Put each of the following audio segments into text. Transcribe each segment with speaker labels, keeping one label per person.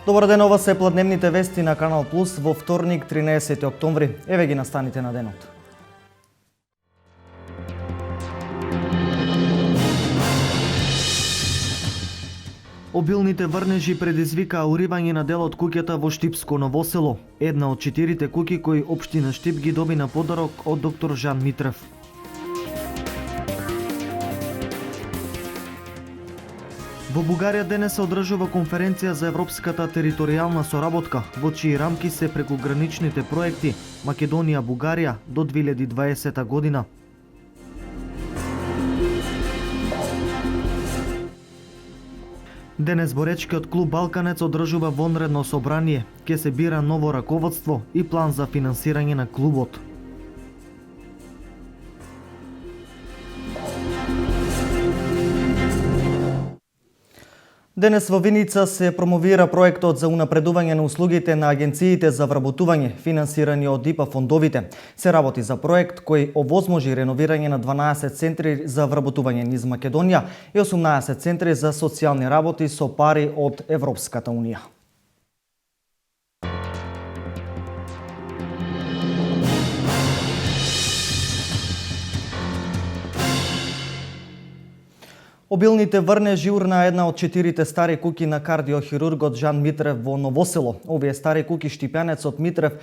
Speaker 1: Добар ден, ова се платневните вести на Канал Плюс во вторник 13 октомври. Еве ги настаните на денот. Обилните врнежи предизвикаа уривање на дел од куќата во Штипско Ново село. Една од 4 куќи кои општина Штип ги доби на подарок од доктор Жан Митрев. Во Бугарија денес се одржува конференција за европската територијална соработка, во чии рамки се прекуграничните проекти Македонија-Бугарија до 2020 година. Денес боречкиот клуб Балканец одржува вонредно собрание, ке се бира ново раководство и план за финансирање на клубот. Денес во Виница се промовира проектот за унапредување на услугите на агенциите за вработување, финансирани од ИПА фондовите. Се работи за проект кој овозможи реновирање на 12 центри за вработување низ Македонија и 18 центри за социјални работи со пари од Европската унија. Обилните врнежи урна една од 4 стари куќи на кардиохирургот Жан Митрев во Новосело. Овие стари куќи штипјанецот Митрев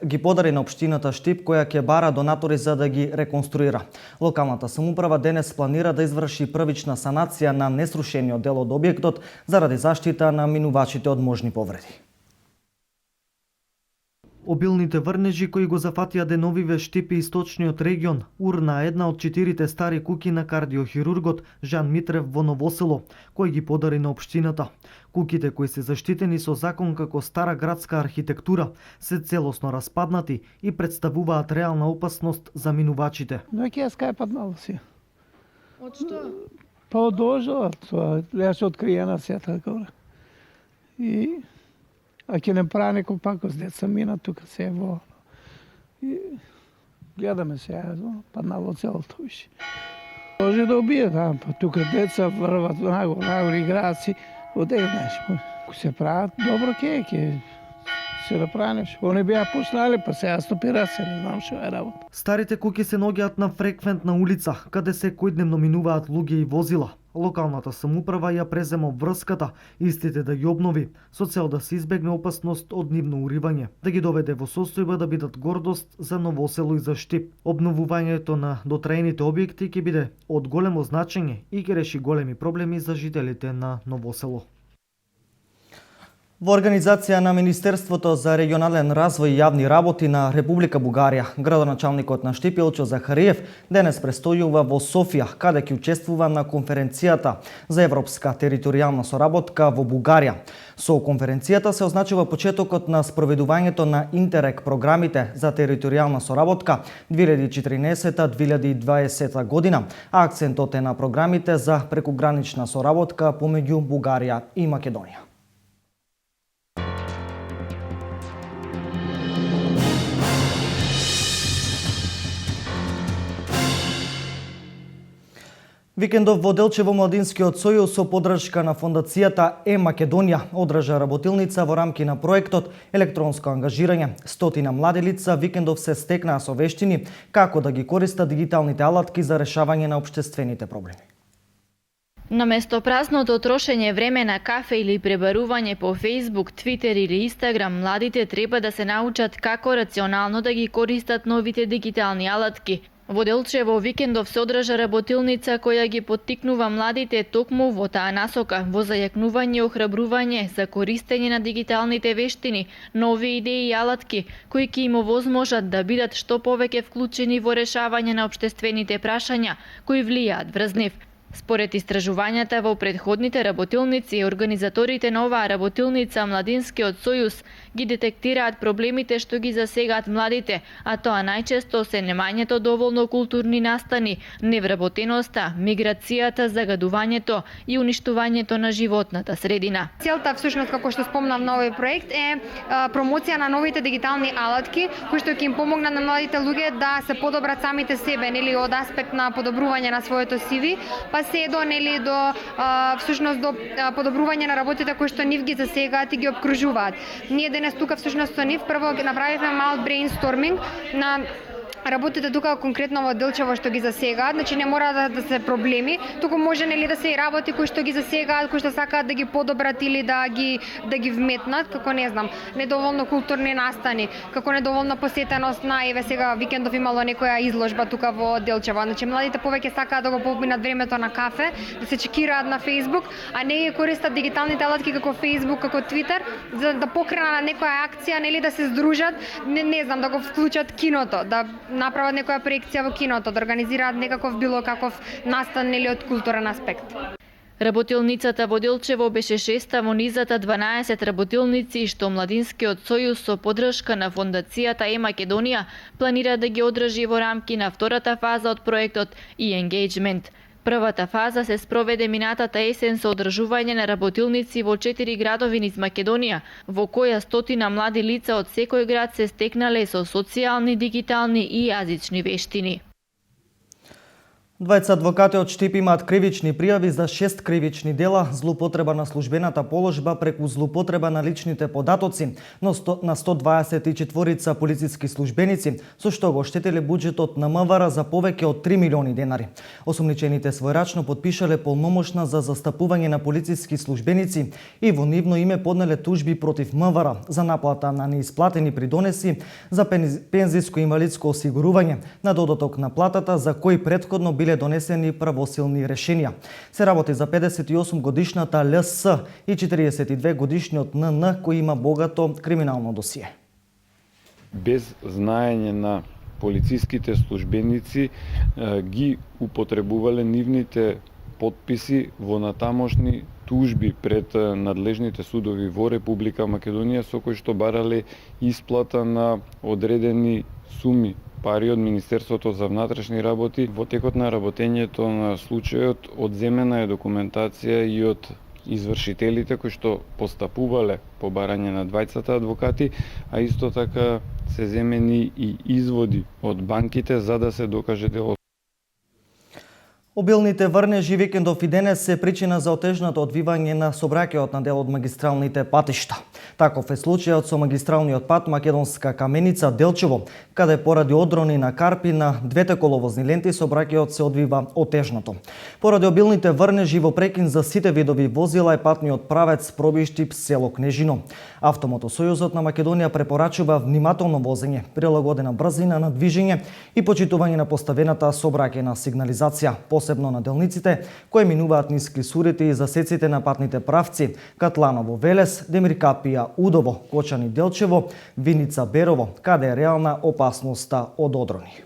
Speaker 1: ги подари на општината Штип, која ќе бара донатори за да ги реконструира. Локалната самоуправа денес планира да изврши првична санација на несрушениот дел од објектот заради заштита на минувачите од можни повреди. Обилните врнежи кои го зафатија деновиве Штип и источниот регион урна една од 4 стари куќи на кардиохирургот Жан Митрев во Новосело, кој ги подари на општината. Куќите кои се заштитени со закон како стара градска архитектура се целосно распаднати и представуваат реална опасност за минувачите.
Speaker 2: Но ќе скајпат мало си.
Speaker 3: Од што?
Speaker 2: Па од ожила, тоа леше откриена сета горе. И а ќе не прави некој пако с деца мина тука се во. И гледаме се, паднало целото више. Може да убие, да, па тука деца врват наго играци, оде знаеш, ко се прават добро ќе се да правиш. Они беа пуснали, па сега стопира се, не знам што е работа.
Speaker 1: Старите куќи се наоѓаат на фреквентна улица, каде секојдневно минуваат луѓе и возила. Локалната самоуправа ја презема врската, истите да ги обнови, со цел да се избегне опасност од нивно уривање, да ги доведе во состојба да бидат гордост за Новосело и за Штип. Обновувањето на дотраените објекти ќе биде од големо значење и ќе реши големи проблеми за жителите на Новосело. Во организација на Министерството за регионален развој и јавни работи на Република Бугарија, градоначалникот на Штип Илчо Захариев денес престојува во Софија, каде ќе учествува на конференцијата за европска територијална соработка во Бугарија. Со конференцијата се означува почетокот на спроведувањето на Интерек програмите за територијална соработка 2014-2020 година, а акцентот е на програмите за прекугранична соработка помеѓу Бугарија и Македонија. Викендов во Делчево младинскиот сојуз со поддршка на фондацијата Македонија одржа работилница во рамки на проектот електронско ангажирање. Стотина млади лица викендов се стекнаа со вештини како да ги користат дигиталните алатки за решавање на општествените проблеми.
Speaker 3: Наместо празното трошење време на кафе или пребарување по Facebook, Twitter или Instagram, младите треба да се научат како рационално да ги користат новите дигитални алатки. Во Делчево викендов се одржа работилница која ги поттикнува младите токму во таа насока, во зајакнување и охрабрување за користење на дигиталните вештини, нови идеи и алатки, кои ќе им овозможат да бидат што повеќе вклучени во решавање на општествените прашања кои влијаат врз нив. Според истражувањата во претходните работилници, организаторите на оваа работилница Младинскиот сојуз ги детектираат проблемите што ги засегаат младите, а тоа најчесто се немањето доволно културни настани, невработеноста, миграцијата, загадувањето и уништувањето на животната средина.
Speaker 4: Целта всушност, како што спомнав на овој проект, е промоција на новите дигитални алатки кои што ќе им помогнат на младите луѓе да се подобрат самите себе, нели, од аспект на подобрување на своето CV, па се до, нели, до всушност до подобрување на работите кои што нив ги засегаат и ги обкружуваат. Ние денес тука всушност со нив прво ги направивме мал брейнсторминг на работите тука конкретно во Делчево што ги засегаат, значи не мора да се проблеми, туку може, нели, да се и работи кои што ги засегаат, кои што сакаат да ги подобрат или да ги вметнат, како не знам, недоволно културни настани, како недоволна посетеност на еве сега викендов имало некоја изложба тука во Делчево. Значи младите повеќе сакаат да го поминат времето на кафе, да се чекираат на Facebook, а не ги користат дигиталните алатки како Facebook, како Twitter, за да покренат некоја акција, нели, да се здружат, не знам, да го вклучат киното, да направат некоја проекција во киното, да организираат некаков било каков настан или од културен аспект.
Speaker 3: Работилницата во Делчево беше шеста во низата 12 работилници што Младинскиот сојуз со поддршка на фондацијата Македонија планира да ги одржи во рамки на втората фаза од проектот e-engagement. Првата фаза се спроведе минатата есен со одржување на работилници во 4 градови низ Македонија, во која стотина млади лица од секој град се стекнале со социјални, дигитални и јазични вештини.
Speaker 1: Двајца адвокати од Штип имаат кривични пријави за 6 кривични дела, злоупотреба на службената положба преку злоупотреба на личните податоци на 124 полициски службеници, со што го оштетиле буџетот на МВР за повеќе од 3 милиони денари. Осумничените својрачно подпишале полномошна за застапување на полициски службеници и во нивно име поднеле тужби против МВР за наплата на неисплатени придонеси за пензиско и инвалидско осигурување, на додаток на платата за кои претходно биле донесени правосилни решенија. Се работи за 58 годишната ЛС и 42 годишниот НН кој има богато криминално досие.
Speaker 5: Без знаење на полициските службеници ги употребувале нивните подписи во натамошни тужби пред надлежните судови во Република Македонија со кои што барале исплата на одредени суми пари од Министерството за внатрешни работи. Во текот на работењето на случајот одземена е документација и од извршителите кои што постапувале по барање на двајцата адвокати, а исто така се земени и изводи од банките за да се докаже делото.
Speaker 1: Обилните врнежи викендов и денес се причина за отежното одвивање на сообраќајот на дел од магистралните патишта. Таков е случајот со магистралниот пат Македонска Каменица Делчево, каде поради одрони на карпи на двете коловозни ленти сообраќајот се одвива отежното. Поради обилните врнежи во прекин за сите видови возила е патниот правец Пробиштип село Кнежино. Автомотосојузот на Македонија препорачува внимателно возење, прилагодена брзина на движење и почитување на поставената сообраќајна сигнализација, посебно на делниците кои минуваат низ клисурите и засеците на патните правци Катланово Велес, Демиркапија Удово, Кочани Делчево, Виница Берово, каде е реална опасноста од одрони.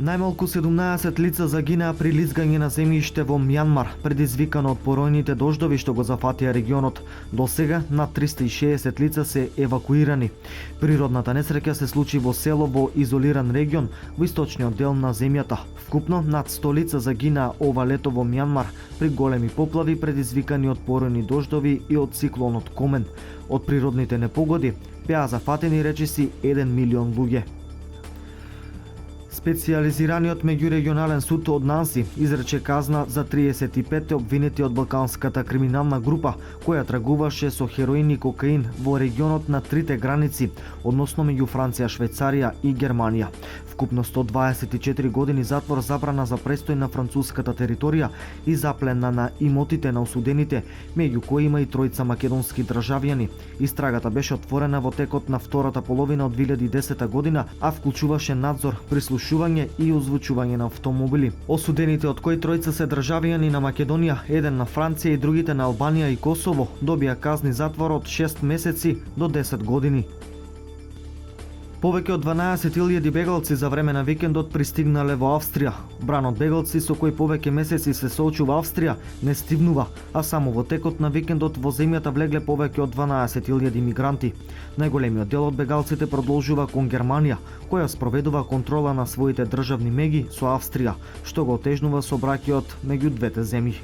Speaker 1: Најмалку 17 лица загинаа при лизгање на земјиште во Мјанмар, предизвикано од поројните дождови што го зафатија регионот. До сега над 360 лица се евакуирани. Природната несреќа се случи во село во изолиран регион во источниот дел на земјата. Вкупно над 100 лица загинаа ова лето во Мјанмар при големи поплави предизвикани од поројни дождови и од циклонот Комен. Од природните непогоди беа зафатени речиси 1 милион луѓе. Специјализираниот меѓурегионален суд од Нанси изрече казна за 35 обвинети од балканската криминална група која тргуваше со хероин и кокаин во регионот на трите граници, односно меѓу Франција, Швајцарија и Германија. Вкупно 124 години затвор, забрана за престој на француската територија и заплена на имотите на осудените, меѓу кои има и тројца македонски државјани. Истрагата беше отворена во текот на втората половина од 2010 година, а вклучуваше надзор, прислушување и озвучување на автомобили. Осудените, од кои тројца се државјани на Македонија, еден на Франција и другите на Албанија и Косово, добија казни затвор од 6 месеци до 10 години. Повеќе од 12.000 бегалци за време на викендот пристигнале во Австрија. Бранот бегалци со кој повеќе месеци се соочува Австрија не стивнува, а само во текот на викендот во земјата влегле повеќе од 12.000 мигранти. Најголемиот дел од бегалците продолжува кон Германија, која спроведува контрола на своите државни меги со Австрија, што го отежнува сообраќајот меѓу двете земји.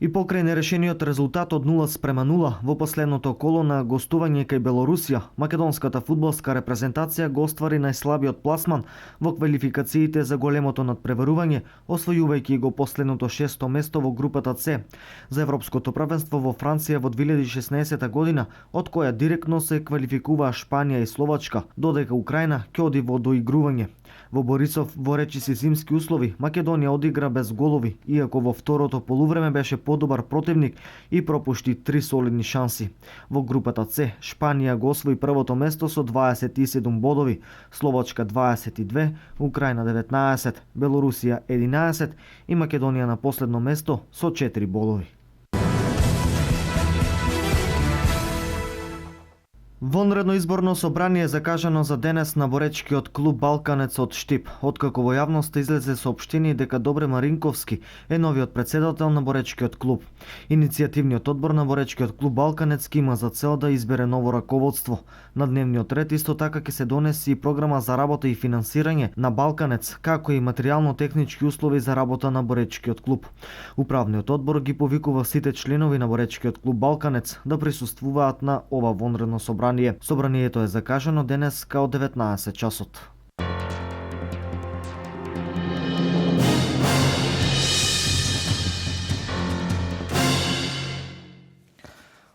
Speaker 1: И покрај нерешениот резултат од 0:0 во последното коло на гостување кај Белорусија, македонската фудбалска репрезентација го оствари најслабиот пласман во квалификациите за големото надпреварување, освојувајќи го последното 6-то место во групата С за Европското првенство во Франција во 2016 година, од која директно се квалификуваа Шпанија и Словачка, додека Украина ќе оди во доигрување. Во Борисов, во речиси зимски услови, Македонија одигра без голови, иако во второто полувреме беше подобар противник и пропушти 3 солидни шанси. Во групата С, Шпанија го освои првото место со 27 бодови, Словачка 22, Украина 19, Белорусија 11 и Македонија на последно место со 4 бодови. Вонредно изборно собрание закажано за денес на боречкиот клуб Балканец од Штип, откако во јавноста излезе соопштение дека Добре Маринковски е новиот председател на боречкиот клуб. Иницијативниот одбор на боречкиот клуб Балканец има за цел да избере ново раководство. На дневниот ред исто така ќе се донеси и програма за работа и финансирање на Балканец, како и материјално-технички услови за работа на боречкиот клуб. Управниот одбор ги повикува сите членови на боречкиот клуб Балканец да присуствуваат на ова вонредно собрание. Собранието е закажано денес као 19 часот.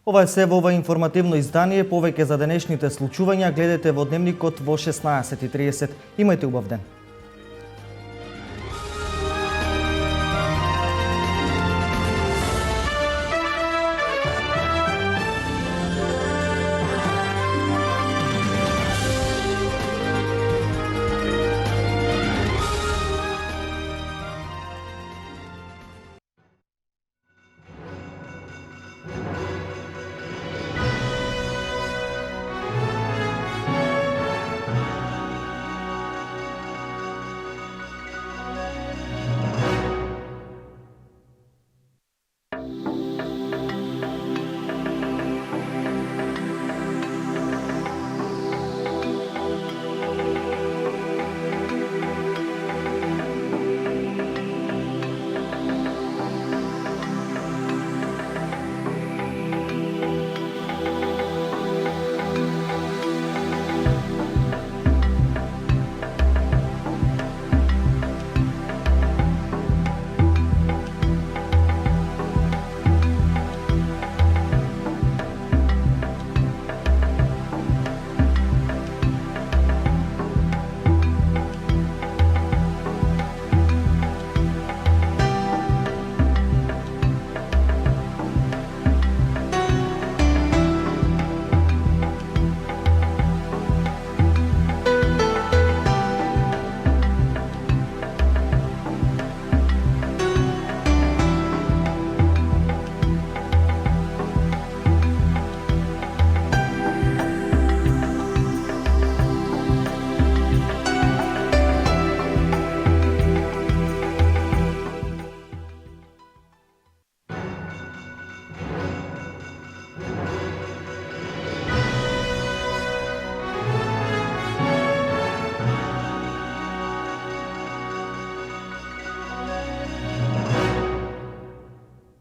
Speaker 1: Ова е се во ова информативно издание. Повеќе за денешните случувања гледате во Дневникот во 16:30. Имајте убав ден.